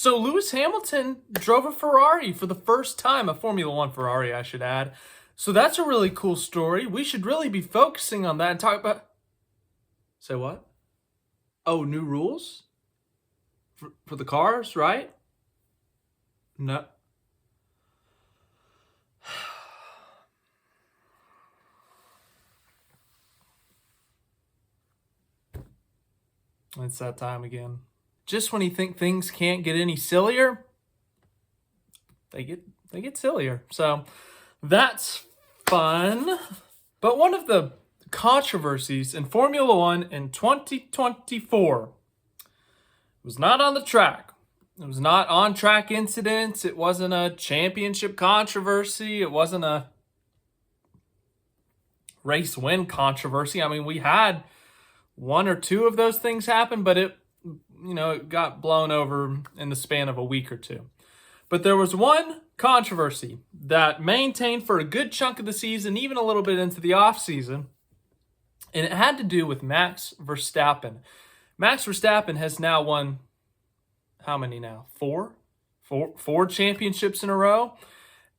So Lewis Hamilton drove a Ferrari for the first time, a Formula One Ferrari, I should add. So that's a really cool story. We should really be focusing on that and talk about... Say what? Oh, new rules? For the cars, right? No. It's that time again. Just when you think things can't get any sillier, they get sillier. So that's fun. But one of the controversies in Formula One in 2024 was not on the track. It was not on-track incidents. It wasn't a championship controversy. It wasn't a race win controversy. I mean, we had one or two of those things happen, but it got blown over in the span of a week or two. But there was one controversy that maintained for a good chunk of the season, even a little bit into the off-season, and it had to do with Max Verstappen. Max Verstappen has now won, how many now? Four championships in a row.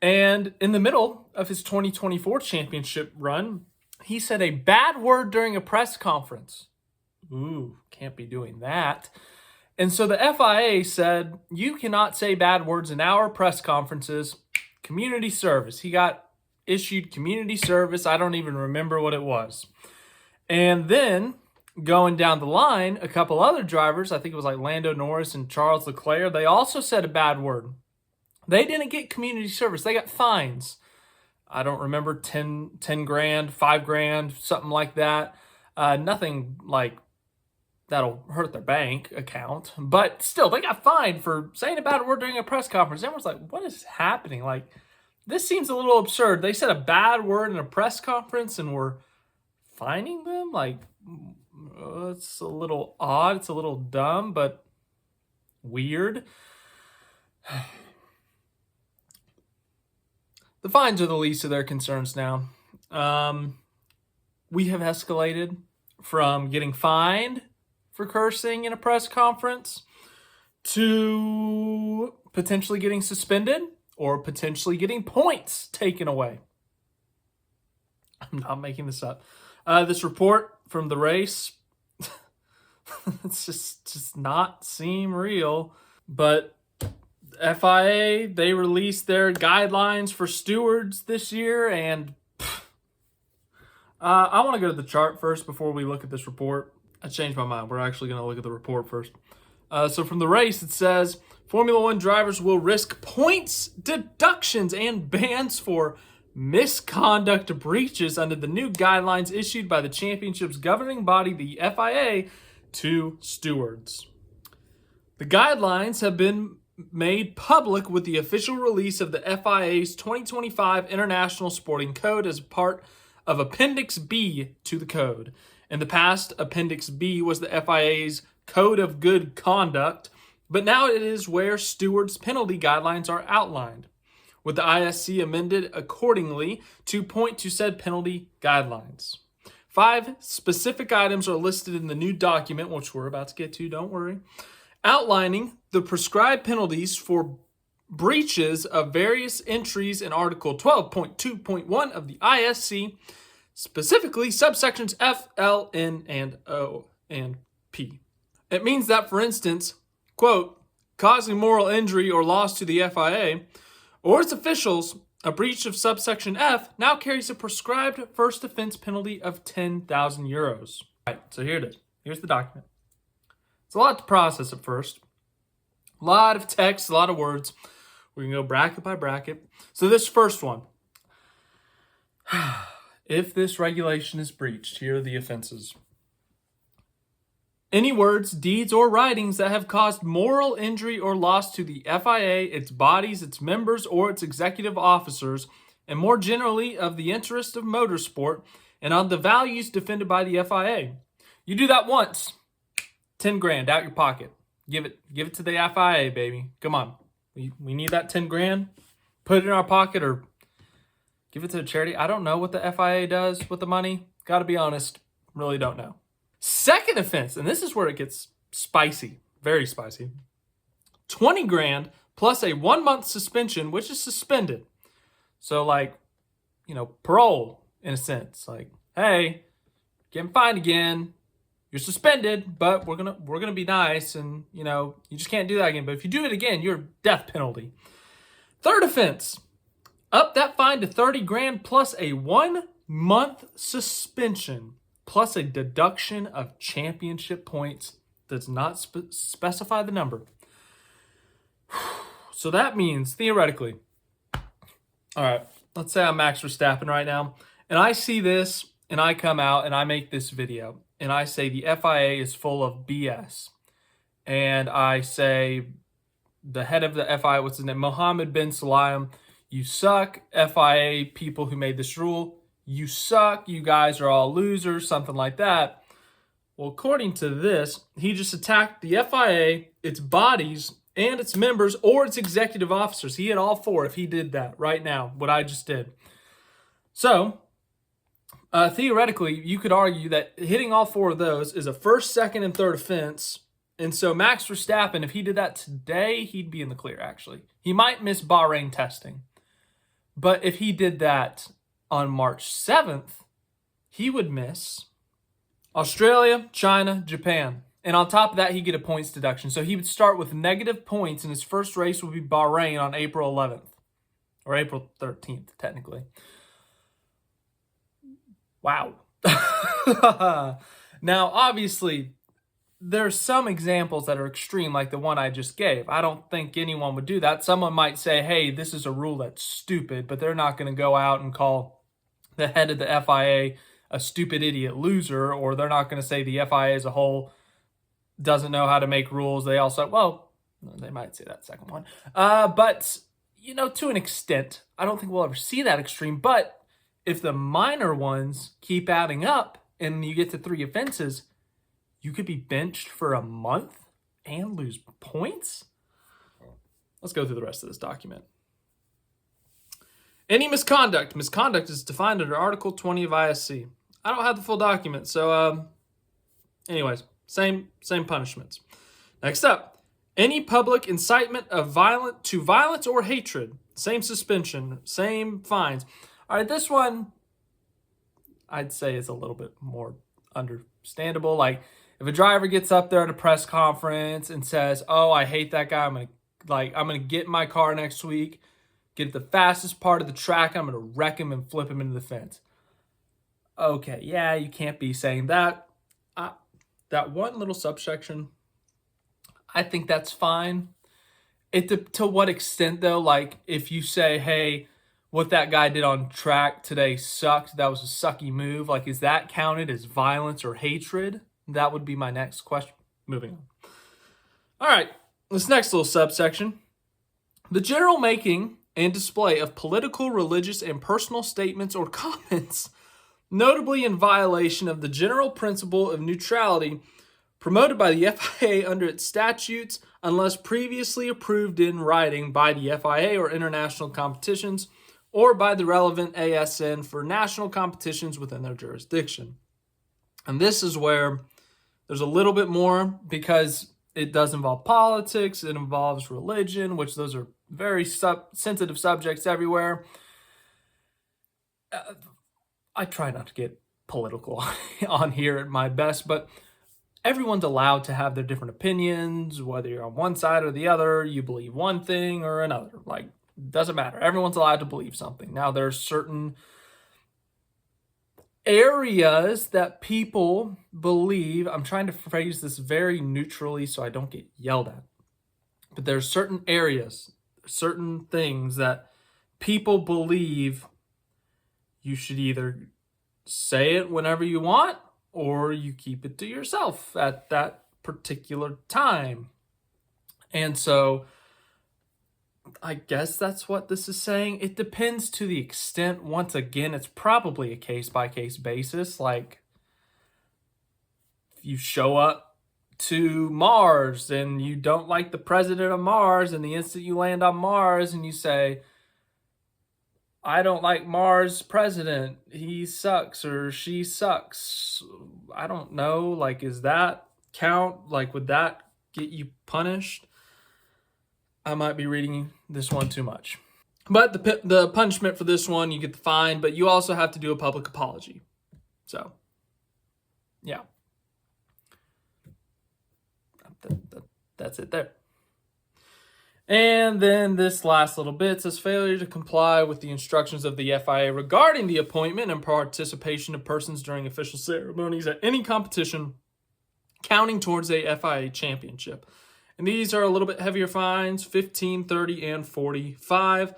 And in the middle of his 2024 championship run, he said a bad word during a press conference. Ooh, can't be doing that. And so the FIA said, you cannot say bad words in our press conferences. Community service. He got issued community service. I don't even remember what it was. And then going down the line, a couple other drivers, I think it was like Lando Norris and Charles Leclerc, they also said a bad word. They didn't get community service. They got fines. I don't remember, 10 grand, 5 grand, something like that. Nothing like that'll hurt their bank account. But still, they got fined for saying a bad word during a press conference. Everyone's like, what is happening? Like, this seems a little absurd. They said a bad word in a press conference and we're fining them? Like, it's a little odd. It's a little dumb, but weird. The fines are the least of their concerns now. We have escalated from getting fined for cursing in a press conference to potentially getting suspended or potentially getting points taken away. I'm not making this up. This report from the race, it's just not seem real, but FIA, they released their guidelines for stewards this year, and I want to go to the chart first before we look at this report. I changed my mind. We're actually going to look at the report first. So from the race, it says, Formula One drivers will risk points, deductions, and bans for misconduct breaches under the new guidelines issued by the championship's governing body, the FIA, to stewards. The guidelines have been made public with the official release of the FIA's 2025 International Sporting Code as part of Appendix B to the code. In the past, Appendix B was the FIA's Code of Good Conduct, but now it is where stewards' penalty guidelines are outlined, with the ISC amended accordingly to point to said penalty guidelines. 5 specific items are listed in the new document, which we're about to get to, don't worry, outlining the prescribed penalties for breaches of various entries in Article 12.2.1 of the ISC, specifically subsections F, L, N, and O, and P. It means that, for instance, quote, causing moral injury or loss to the FIA or its officials, a breach of subsection F now carries a prescribed first offense penalty of 10,000 euros. All right, so here it is. Here's the document. It's a lot to process at first. A lot of text, a lot of words. We can go bracket by bracket. So this first one. If this regulation is breached, here are the offenses. Any words, deeds, or writings that have caused moral injury or loss to the FIA, its bodies, its members, or its executive officers, and more generally of the interest of motorsport and on the values defended by the FIA. You do that once, 10 grand out your pocket. Give it to the FIA, baby. Come on. We need that 10 grand. Put it in our pocket or give it to a charity. I don't know what the FIA does with the money. Got to be honest, really don't know. Second offense, and this is where it gets spicy, very spicy. 20 grand plus a 1 month suspension, which is suspended. So like, parole in a sense. Like, hey, getting fined again. You're suspended, but we're gonna be nice, and you just can't do that again. But if you do it again, you're death penalty. Third offense, up that fine to 30 grand plus a 1 month suspension plus a deduction of championship points. Does not specify the number. So that means theoretically, all right, let's say I'm Max Verstappen right now, and I see this, and I come out and I make this video, and I say the FIA is full of BS. And I say the head of the FIA, what's his name? Mohammed bin Sulayem, you suck. FIA people who made this rule, you suck. You guys are all losers, something like that. Well, according to this, he just attacked the FIA, its bodies, and its members or its executive officers. He had all four if he did that right now, what I just did. So, theoretically, you could argue that hitting all four of those is a first, second, and third offense. And so Max Verstappen, if he did that today, he'd be in the clear, actually. He might miss Bahrain testing. But if he did that on March 7th, he would miss Australia, China, Japan. And on top of that, he'd get a points deduction. So he would start with negative points, and his first race would be Bahrain on April 11th. Or April 13th, technically. Wow. Now, obviously, there's some examples that are extreme, like the one I just gave. I don't think anyone would do that. Someone might say, hey, this is a rule that's stupid, but they're not going to go out and call the head of the FIA a stupid idiot loser, or they're not going to say the FIA as a whole doesn't know how to make rules. They also, well, they might say that second one. But, to an extent, I don't think we'll ever see that extreme. But if the minor ones keep adding up and you get to 3 offenses, you could be benched for a month and lose points? Let's go through the rest of this document. Any misconduct. Misconduct is defined under Article 20 of ISC. I don't have the full document, so anyways, same punishments. Next up, any public incitement of violence or hatred. Same suspension, same fines. All right, this one, I'd say is a little bit more understandable. Like, if a driver gets up there at a press conference and says, "Oh, I hate that guy. I'm gonna get in my car next week, get the fastest part of the track. I'm gonna wreck him and flip him into the fence." Okay, yeah, you can't be saying that. That one little subsection, I think that's fine. To what extent though? Like, if you say, "Hey, what that guy did on track today sucked. That was a sucky move." Like, is that counted as violence or hatred? That would be my next question. Moving on. All right, this next little subsection. The general making and display of political, religious, and personal statements or comments, notably in violation of the general principle of neutrality promoted by the FIA under its statutes, unless previously approved in writing by the FIA or international competitions, or by the relevant ASN for national competitions within their jurisdiction. And this is where there's a little bit more, because it does involve politics, it involves religion, which those are very sensitive subjects everywhere. I try not to get political on here at my best, but everyone's allowed to have their different opinions, whether you're on one side or the other, you believe one thing or another. Like, doesn't matter. Everyone's allowed to believe something. Now, there's certain areas that people believe, I'm trying to phrase this very neutrally so I don't get yelled at, but there's certain areas, certain things that people believe you should either say it whenever you want or you keep it to yourself at that particular time. And so I guess that's what this is saying. It depends to the extent. Once again, it's probably a case-by-case basis. Like, if you show up to Mars and you don't like the president of Mars, and the instant you land on Mars and you say, "I don't like Mars president, he sucks," or "she sucks," I don't know, like, is that count? Like, would that get you punished? I might be reading this one too much. But the punishment for this one, you get the fine, but you also have to do a public apology. So, yeah. That's it there. And then this last little bit says failure to comply with the instructions of the FIA regarding the appointment and participation of persons during official ceremonies at any competition counting towards a FIA championship. And these are a little bit heavier fines, 15, 30, and 45.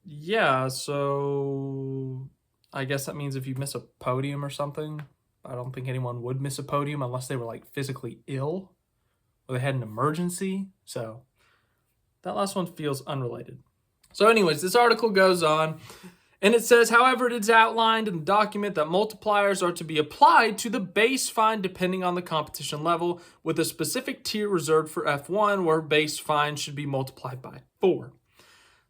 Yeah, so I guess that means if you miss a podium or something, I don't think anyone would miss a podium unless they were like physically ill or they had an emergency. So that last one feels unrelated. So anyways, this article goes on and it says, however, it is outlined in the document that multipliers are to be applied to the base fine depending on the competition level, with a specific tier reserved for F1 where base fine should be multiplied by 4.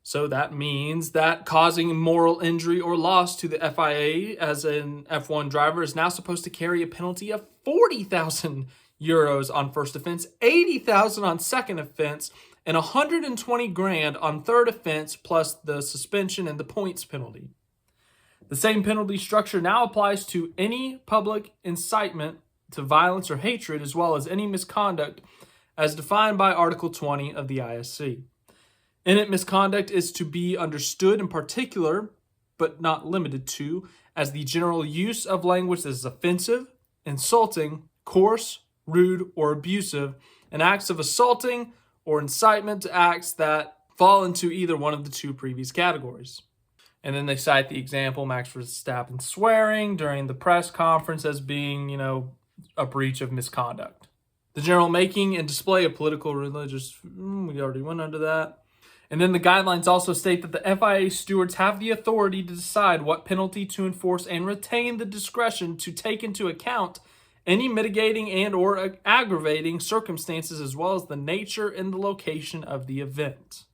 So that means that causing moral injury or loss to the FIA as an F1 driver is now supposed to carry a penalty of 40,000 euros on first offense, 80,000 on second offense, and 120 grand on third offense, plus the suspension and the points penalty. The same penalty structure now applies to any public incitement to violence or hatred, as well as any misconduct as defined by Article 20 of the ISC. In it, misconduct is to be understood in particular, but not limited to, as the general use of language that is offensive, insulting, coarse, rude, or abusive, and acts of assaulting or incitement to acts that fall into either one of the two previous categories. And then they cite the example, Max Verstappen swearing during the press conference as being, a breach of misconduct. The general making and display of political, religious, we already went under that. And then the guidelines also state that the FIA stewards have the authority to decide what penalty to enforce and retain the discretion to take into account any mitigating and or aggravating circumstances, as well as the nature and the location of the event.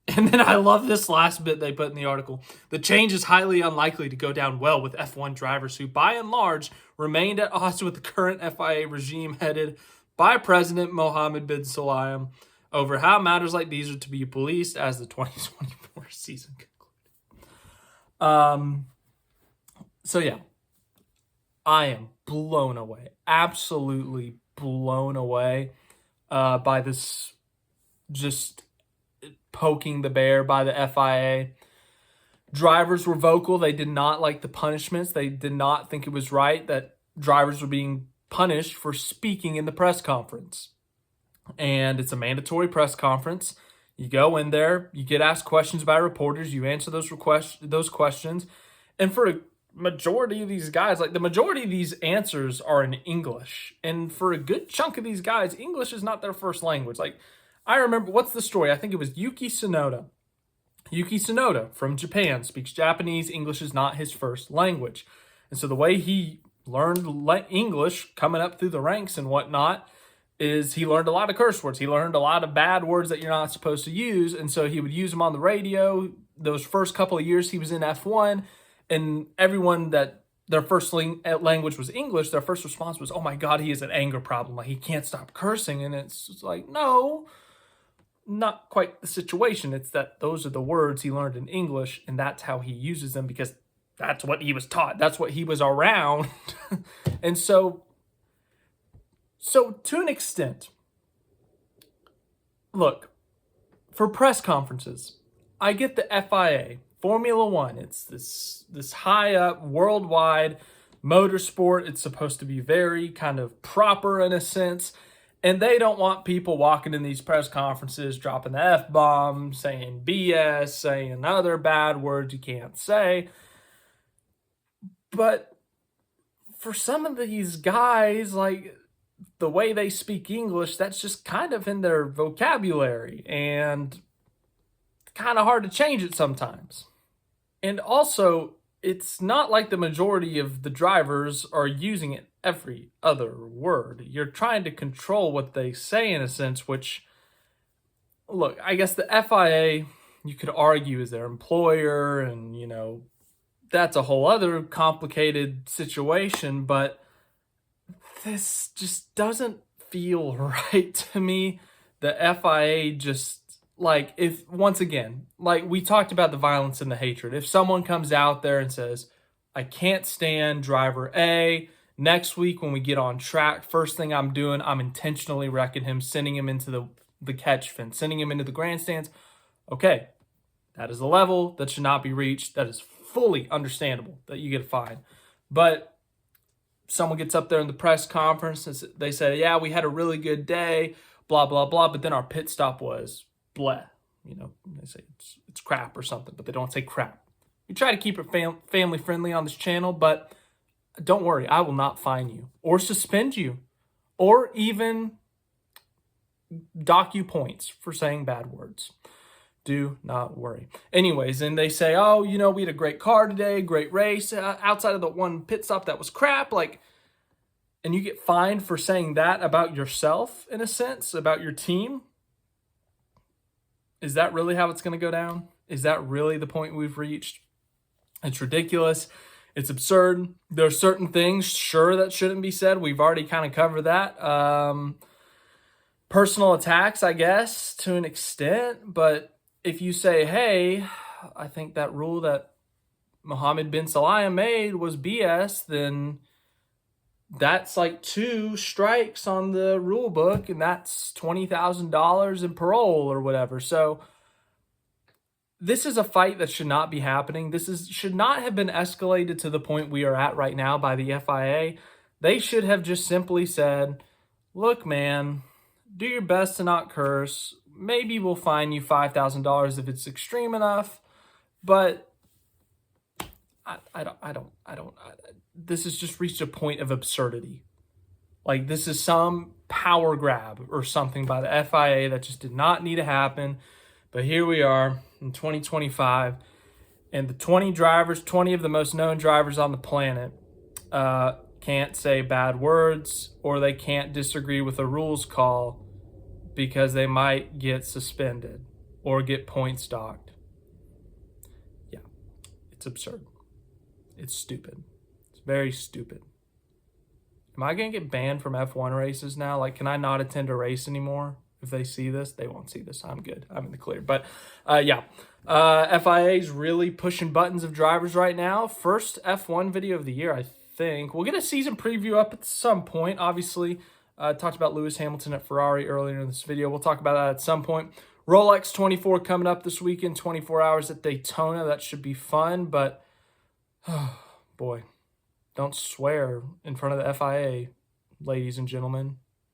And then I love this last bit they put in the article. The change is highly unlikely to go down well with F1 drivers who, by and large, remained at odds with the current FIA regime headed by President Mohammed bin Sulayem over how matters like these are to be policed as the 2024 season concluded. So yeah, I am blown away, absolutely blown away by this just poking the bear by the FIA. Drivers were vocal. They did not like the punishments. They did not think it was right that drivers were being punished for speaking in the press conference. And it's a mandatory press conference. You go in there, you get asked questions by reporters, you answer those questions. And for a majority of these guys, like the majority of these answers are in English. And for a good chunk of these guys, English is not their first language. Like, I remember, what's the story? I think it was Yuki Tsunoda. Yuki Tsunoda from Japan speaks Japanese. English is not his first language. And so the way he learned English coming up through the ranks and whatnot is he learned a lot of curse words. He learned a lot of bad words that you're not supposed to use. And so he would use them on the radio. Those first couple of years he was in F1, and everyone that their first language was English, their first response was, oh my God, he has an anger problem. Like, he can't stop cursing. And it's like, no, not quite the situation. It's that those are the words he learned in English, and that's how he uses them because that's what he was taught. That's what he was around. And so to an extent, look, for press conferences, I get the FIA, Formula One. It's this high up, worldwide motorsport. It's supposed to be very kind of proper in a sense. And they don't want people walking in these press conferences, dropping the F-bomb, saying BS, saying other bad words you can't say. But for some of these guys, like, the way they speak English, that's just kind of in their vocabulary, and it's kind of hard to change it sometimes. And also, it's not like the majority of the drivers are using it every other word. You're trying to control what they say in a sense, which, look, I guess the FIA, you could argue, is their employer, and, that's a whole other complicated situation, but this just doesn't feel right to me the FIA just, like, if, once again, like we talked about the violence and the hatred. If someone comes out there and says, I can't stand driver A, next week when we get on track, first thing I'm doing, I'm intentionally wrecking him, sending him into the catch fence, sending him into the grandstands. Okay, that is a level that should not be reached. That is fully understandable that you get a fine. But someone gets up there in the press conference and they say, yeah, we had a really good day, blah, blah, blah. But then our pit stop was bleh. They say it's crap or something, but they don't say crap. We try to keep it family friendly on this channel, but don't worry, I will not fine you or suspend you or even dock you points for saying bad words. Do not worry. Anyways, and they say, oh, we had a great car today, great race, outside of the one pit stop that was crap, and you get fined for saying that about yourself, in a sense, about your team. Is that really how it's going to go down? Is that really the point we've reached? It's ridiculous. It's absurd. There are certain things, sure, that shouldn't be said. We've already kind of covered that. Personal attacks, I guess, to an extent. But if you say, hey, I think that rule that Mohammed bin Salah made was BS, then that's like 2 strikes on the rule book, and that's $20,000 in parole or whatever. So this is a fight that should not be happening. Should not have been escalated to the point we are at right now by the FIA. They should have just simply said, look, man, do your best to not curse. Maybe we'll fine you $5,000 if it's extreme enough, but this has just reached a point of absurdity. Like, this is some power grab or something by the FIA that just did not need to happen. But here we are in 2025, and the 20 of the most known drivers on the planet can't say bad words, or they can't disagree with a rules call because they might get suspended or get points docked. Yeah, it's absurd. It's stupid. It's very stupid. Am I going to get banned from F1 races now? Like, can I not attend a race anymore? If they see this, they won't see this. I'm good. I'm in the clear. But yeah, FIA is really pushing buttons of drivers right now. First F1 video of the year, I think. We'll get a season preview up at some point. Obviously, talked about Lewis Hamilton at Ferrari earlier in this video. We'll talk about that at some point. Rolex 24 coming up this weekend, 24 hours at Daytona. That should be fun, but oh, boy, don't swear in front of the FIA, ladies and gentlemen.